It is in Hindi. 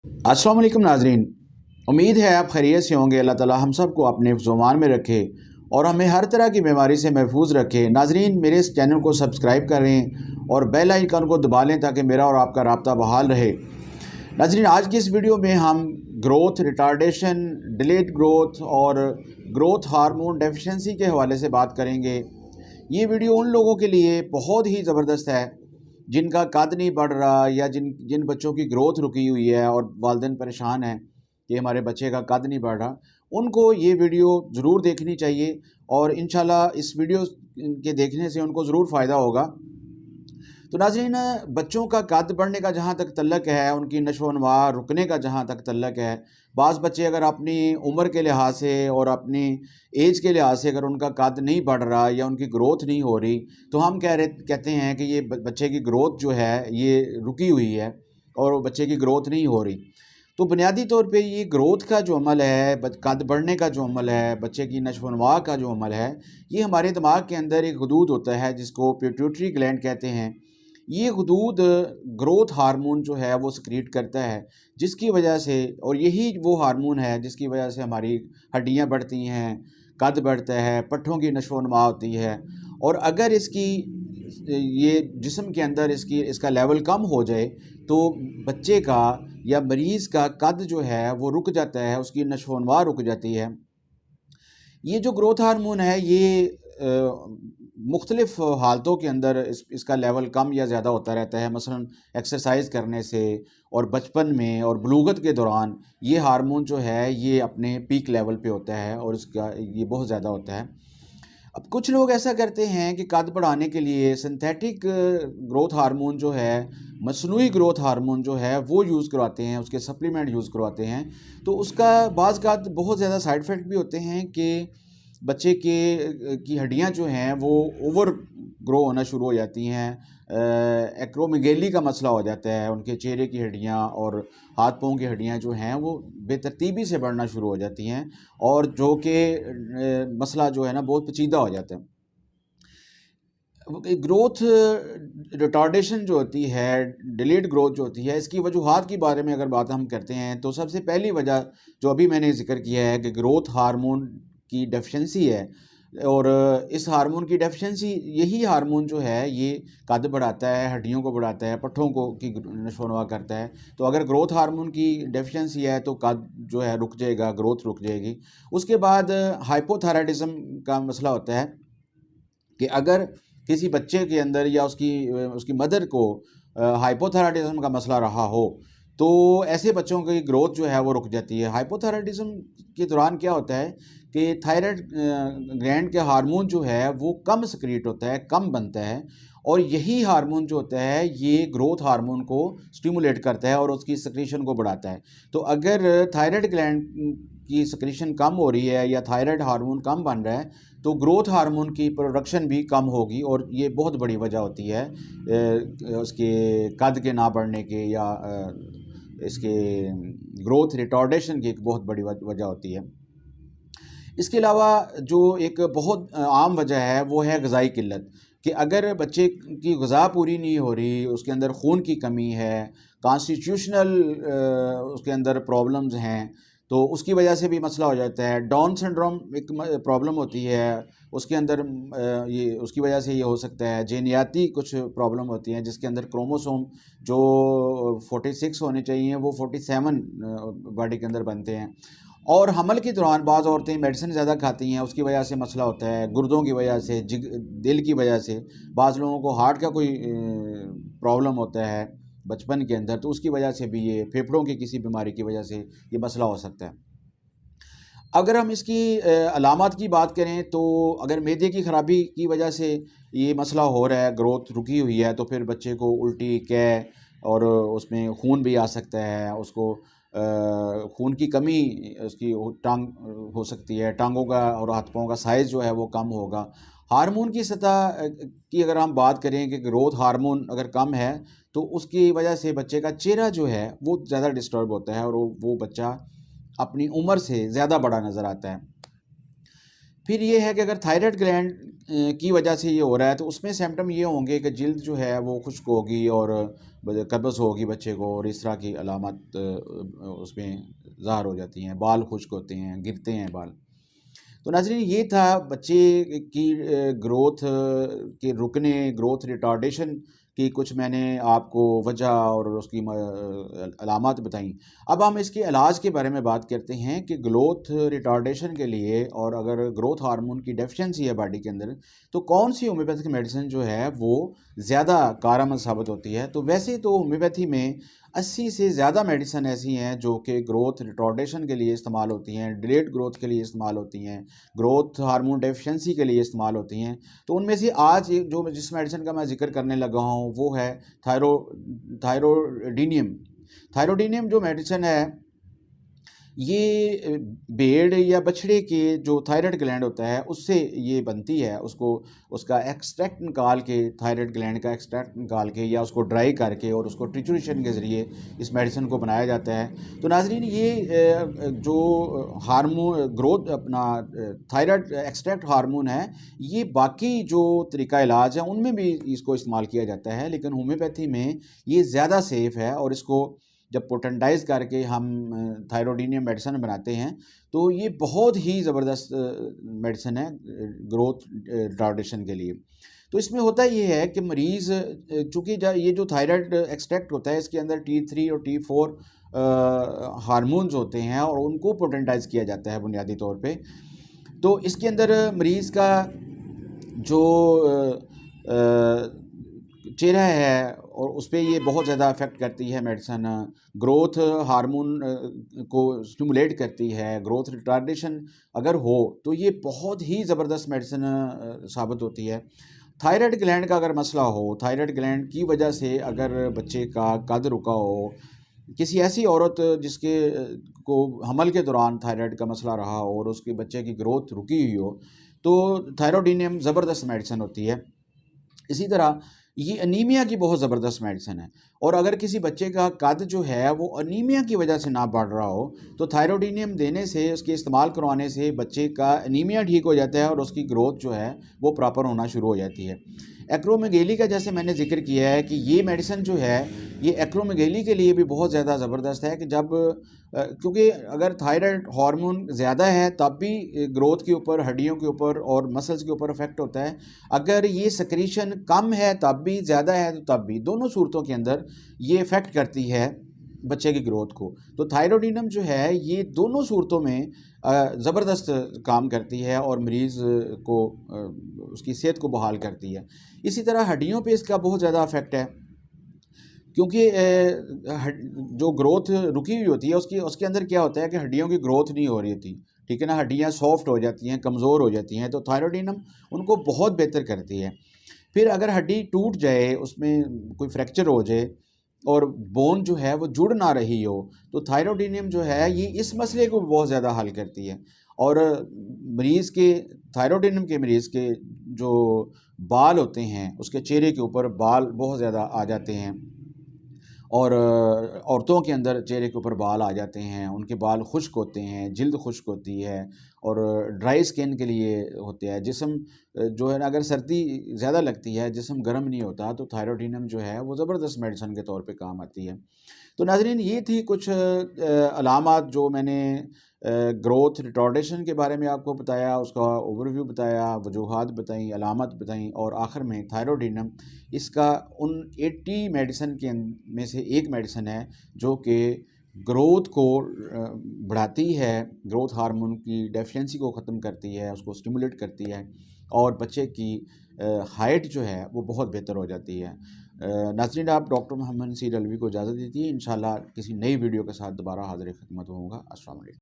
अस्सलाम वालेकुम नाजरीन, उम्मीद है आप खैरियत से होंगे। अल्लाह ताला हम सब को अपने ज़ुबान में रखे और हमें हर तरह की बीमारी से महफूज रखे। नाजरीन, मेरे इस चैनल को सब्सक्राइब करें और बेल आइकन को दबा लें ताकि मेरा और आपका राब्ता बहाल रहे। नाजरीन, आज की इस वीडियो में हम ग्रोथ रिटार्डेशन, डिलेड ग्रोथ और ग्रोथ हार्मोन डेफिशिएंसी के हवाले से बात करेंगे। ये वीडियो उन लोगों के लिए बहुत ही ज़बरदस्त है जिनका कद नहीं बढ़ रहा या जिन जिन बच्चों की ग्रोथ रुकी हुई है और वालिदैन परेशान हैं कि हमारे बच्चे का कद नहीं बढ़ रहा। उनको ये वीडियो ज़रूर देखनी चाहिए और इंशाल्लाह इस वीडियो के देखने से उनको ज़रूर फ़ायदा होगा। तो नाज़रीन, बच्चों का कद बढ़ने का जहाँ तक तल्लक है, उनकी नशो-व-नमा रुकने का जहाँ तक तल्लक है, बाज़ बच्चे अगर अपनी उम्र के लिहाज से और अपनी एज के लिहाज से अगर उनका कद नहीं बढ़ रहा या उनकी ग्रोथ नहीं हो रही, तो हम कहते हैं कि ये बच्चे की ग्रोथ जो है ये रुकी हुई है और बच्चे की ग्रोथ नहीं हो रही। तो बुनियादी तौर पे ये ग्रोथ का जो अमल है, कद बढ़ने का जो अमल है, बच्चे की नशो-व-नमा का जो अमल है, ये हमारे दिमाग के अंदर एक हदूद होता है जिसको पिट्यूटरी ग्लैंड कहते हैं। ये हदूद ग्रोथ हार्मोन जो है वो सिक्रीट करता है, जिसकी वजह से, और यही वो हार्मोन है जिसकी वजह से हमारी हड्डियां बढ़ती हैं, कद बढ़ता है, पट्ठों की नशो-व-नमा होती है। और अगर इसकी ये जिस्म के अंदर इसका लेवल कम हो जाए तो बच्चे का या मरीज़ का कद जो है वो रुक जाता है, उसकी नशो-व-नमा रुक जाती है। ये जो ग्रोथ हार्मोन है ये मुख्तलिफ हालतों के अंदर इसका लेवल कम या ज़्यादा होता रहता है। मसलन एक्सरसाइज करने से और बचपन में और बलूगत के दौरान ये हार्मोन जो है ये अपने पीक लेवल पे होता है और इसका ये बहुत ज़्यादा होता है। अब कुछ लोग ऐसा करते हैं कि कद बढ़ाने के लिए सिंथेटिक ग्रोथ हार्मोन जो है, मसनूई ग्रोथ हार्मोन जो है वो यूज़ करवाते हैं, उसके सप्लीमेंट यूज़ करवाते हैं। तो उसका बाज़ बहुत ज़्यादा साइड इफ़ेक्ट भी होते हैं कि बच्चे की हड्डियां जो हैं वो ओवर ग्रो होना शुरू हो जाती हैं। एक्रोमेगेली का मसला हो जाता है, उनके चेहरे की हड्डियां और हाथ पाँव की हड्डियां जो हैं वो बेतरतीबी से बढ़ना शुरू हो जाती हैं और जो कि मसला जो है ना बहुत पेचीदा हो जाता है। ग्रोथ रिटार्डेशन जो होती है, डिलेड ग्रोथ जो होती है, इसकी वजूहात के बारे में अगर बात हम करते हैं तो सबसे पहली वजह जो अभी मैंने जिक्र किया है कि ग्रोथ हार्मोन की डेफिशिएंसी है। और इस हार्मोन की डेफिशिएंसी, यही हार्मोन जो है ये कद बढ़ाता है, हड्डियों को बढ़ाता है, पट्ठों को की नशो-व-नमा करता है। तो अगर ग्रोथ हार्मोन की डेफिशिएंसी है तो कद जो है रुक जाएगा, ग्रोथ रुक जाएगी। उसके बाद हाइपोथायराइडिज्म का मसला होता है कि अगर किसी बच्चे के अंदर या उसकी मदर को हाइपोथायराइडिज्म का मसला रहा हो तो ऐसे बच्चों की ग्रोथ जो है वो रुक जाती है। हाइपोथायराइडिज्म के दौरान क्या होता है कि थायराइड ग्लैंड के हार्मोन जो है वो कम सिक्रीट होता है, कम बनता है, और यही हार्मोन जो होता है ये ग्रोथ हार्मोन को स्टिमुलेट करता है और उसकी सिक्रीशन को बढ़ाता है। तो अगर थायराइड ग्लैंड की सिक्रीशन कम हो रही है या थायराइड हार्मोन कम बन रहा है तो ग्रोथ हार्मोन की प्रोडक्शन भी कम होगी और ये बहुत बड़ी वजह होती है उसके कद के ना बढ़ने के या इसके ग्रोथ रिटार्डेशन की एक बहुत बड़ी वजह होती है। इसके अलावा जो एक बहुत आम वजह है वो है ग़िज़ाई किल्लत, कि अगर बच्चे की ग़िज़ा पूरी नहीं हो रही, उसके अंदर खून की कमी है, कॉन्स्टिट्यूशनल उसके अंदर प्रॉब्लम्स हैं, तो उसकी वजह से भी मसला हो जाता है। डाउन सिंड्रोम एक प्रॉब्लम होती है, उसके अंदर ये उसकी वजह से ये हो सकता है। जेनियाती कुछ प्रॉब्लम होती हैं जिसके अंदर क्रोमोसोम जो 46 होने चाहिए वो 47 बॉडी के अंदर बनते हैं। और हमल के दौरान बाज़ औरतें मेडिसिन ज़्यादा खाती हैं, उसकी वजह से मसला होता है। गुर्दों की वजह से, दिल की वजह से, बाज़ लोगों को हार्ट का कोई प्रॉब्लम होता है बचपन के अंदर, तो उसकी वजह से भी, ये फेफड़ों की किसी बीमारी की वजह से ये मसला हो सकता है। अगर हम इसकी अलामत की बात करें तो अगर मैदे की ख़राबी की वजह से ये मसला हो रहा है, ग्रोथ रुकी हुई है, तो फिर बच्चे को उल्टी, कै और उसमें खून भी आ सकता है। उसको खून की कमी, उसकी टांग हो सकती है, टांगों का और हाथ पाँव का साइज़ जो है वो कम होगा। हार्मोन की सतह की अगर हम बात करें कि ग्रोथ हार्मोन अगर कम है तो उसकी वजह से बच्चे का चेहरा जो है वो ज़्यादा डिस्टर्ब होता है और वो बच्चा अपनी उम्र से ज़्यादा बड़ा नज़र आता है। फिर ये है कि अगर थायराइड ग्लैंड की वजह से ये हो रहा है तो उसमें सिम्टम ये होंगे कि जिल्द जो है वो खुश्क होगी और कब्ज़ होगी बच्चे को, और इस तरह की अलामत उसमें ज़ाहिर हो जाती हैं। बाल खुश्क होते हैं, गिरते हैं बाल। तो नाज़रीन, ये था बच्चे की ग्रोथ के रुकने, ग्रोथ रिटार्डेशन की कुछ मैंने आपको वजह और उसकी अलामत बताई। अब हम इसके इलाज के बारे में बात करते हैं कि ग्रोथ रिटार्डेशन के लिए, और अगर ग्रोथ हार्मोन की डेफिशिएंसी है बॉडी के अंदर, तो कौन सी होम्योपैथिक मेडिसिन जो है वो ज़्यादा कारगर साबित होती है। तो वैसे तो होम्योपैथी में 80 से ज़्यादा मेडिसिन ऐसी हैं जो कि ग्रोथ रिटार्डेशन के लिए इस्तेमाल होती हैं, डिलेड ग्रोथ के लिए इस्तेमाल होती हैं, ग्रोथ हार्मोन डेफिशिएंसी के लिए इस्तेमाल होती हैं। तो उनमें से आज जो जिस मेडिसिन का मैं जिक्र करने लगा हूँ वो है थायरोडीनियम। थायरोडीनियम जो मेडिसिन है, ये भेड़ या बछड़े के जो थायराइड ग्लैंड होता है उससे ये बनती है। उसको उसका एक्सट्रैक्ट निकाल के, थायराइड ग्लैंड का एक्सट्रैक्ट निकाल के या उसको ड्राई करके और उसको ट्रिचुरेशन के ज़रिए इस मेडिसिन को बनाया जाता है। तो नाज़रीन, ये जो हार्मोन ग्रोथ अपना थायराइड एक्सट्रैक्ट हार्मोन है, ये बाकी जो तरीका इलाज है उनमें भी इसको इस्तेमाल किया जाता है, लेकिन होम्योपैथी में ये ज़्यादा सेफ़ है। और इसको जब पोटेंटाइज करके हम थायरोडीनियम मेडिसिन बनाते हैं तो ये बहुत ही ज़बरदस्त मेडिसिन है ग्रोथ रिटार्डेशन के लिए। तो इसमें होता ये है कि मरीज़, चूँकि ये जो थायराइड एक्सट्रैक्ट होता है इसके अंदर T3 और T4 हार्मोन्स होते हैं और उनको पोटेंटाइज किया जाता है बुनियादी तौर पे। तो इसके अंदर मरीज़ का जो चेहरा है और उस पर ये बहुत ज़्यादा अफेक्ट करती है मेडिसिन। ग्रोथ हार्मोन को स्टिमुलेट करती है। ग्रोथ रिटार्डेशन अगर हो तो ये बहुत ही ज़बरदस्त मेडिसिन साबित होती है। थायराइड ग्लैंड का अगर मसला हो, थायराइड ग्लैंड की वजह से अगर बच्चे का कद रुका हो, किसी ऐसी औरत जिसके को हमल के दौरान थायराइड का मसला रहा हो और उसके बच्चे की ग्रोथ रुकी हुई हो, तो थायरोडीनियम ज़बरदस्त मेडिसिन होती है। इसी तरह ये अनीमिया की बहुत ज़बरदस्त मेडिसिन है। और अगर किसी बच्चे का कद जो है वो अनीमिया की वजह से ना बढ़ रहा हो तो थायरोडीनियम देने से, उसके इस्तेमाल करवाने से बच्चे का अनीमिया ठीक हो जाता है और उसकी ग्रोथ जो है वो प्रॉपर होना शुरू हो जाती है। एक्रोमेगेली का जैसे मैंने जिक्र किया है कि ये मेडिसिन जो है ये एक्रोमेगेली के लिए भी बहुत ज़्यादा ज़बरदस्त है कि जब क्योंकि अगर थायराइड हार्मोन ज़्यादा है तब भी ग्रोथ के ऊपर, हड्डियों के ऊपर और मसल्स के ऊपर इफेक्ट होता है। अगर ये सेक्रीशन कम है तब भी, ज़्यादा है तो तब भी, दोनों सूरतों के अंदर ये इफ़ेक्ट करती है बच्चे की ग्रोथ को। तो थायरोडीनम जो है ये दोनों सूरतों में ज़बरदस्त काम करती है और मरीज़ को उसकी सेहत को बहाल करती है। इसी तरह हड्डियों पे इसका बहुत ज़्यादा इफेक्ट है, क्योंकि जो ग्रोथ रुकी हुई होती है उसके अंदर क्या होता है कि हड्डियों की ग्रोथ नहीं हो रही होती, ठीक है ना। हड्डियाँ सॉफ्ट हो जाती हैं, कमज़ोर हो जाती हैं, तो थायरोडीनम उनको बहुत बेहतर करती है। फिर अगर हड्डी टूट जाए, उसमें कोई फ्रैक्चर हो जाए और बोन जो है वो जुड़ ना रही हो, तो थायरोडीनियम जो है ये इस मसले को बहुत ज़्यादा हल करती है। और मरीज़ के, थायरोडीनियम के मरीज़ के जो बाल होते हैं उसके चेहरे के ऊपर बाल बहुत ज़्यादा आ जाते हैं, और औरतों के अंदर चेहरे के ऊपर बाल आ जाते हैं, उनके बाल खुश्क होते हैं, जिल्द खुश्क होती है और ड्राई स्किन के लिए होते हैं। जिस्म जो है ना, अगर सर्दी ज़्यादा लगती है, जिस्म गर्म नहीं होता, तो थायरोडीनम जो है वो ज़बरदस्त मेडिसिन के तौर पे काम आती है। तो नाज़रीन, ये थी कुछ अलामात जो मैंने ग्रोथ रिटार्डेशन के बारे में आपको बताया, उसका ओवरव्यू बताया, वजूहात बताई, अलामत बताई, और आखिर में थायरोडीनम इसका उन 80 मेडिसिन के में से एक मेडिसिन है जो कि ग्रोथ को बढ़ाती है, ग्रोथ हार्मोन की डेफिशिएंसी को ख़त्म करती है, उसको स्टिमुलेट करती है और बच्चे की हाइट जो है वो बहुत बेहतर हो जाती है। नाज़रीन, आप डॉक्टर मोहम्मद नसीर अलवी को इजाज़त दीजिए। इंशाल्लाह किसी नई वीडियो के साथ दोबारा हाज़िर खिदमत होऊंगा। अस्सलाम वालेकुम।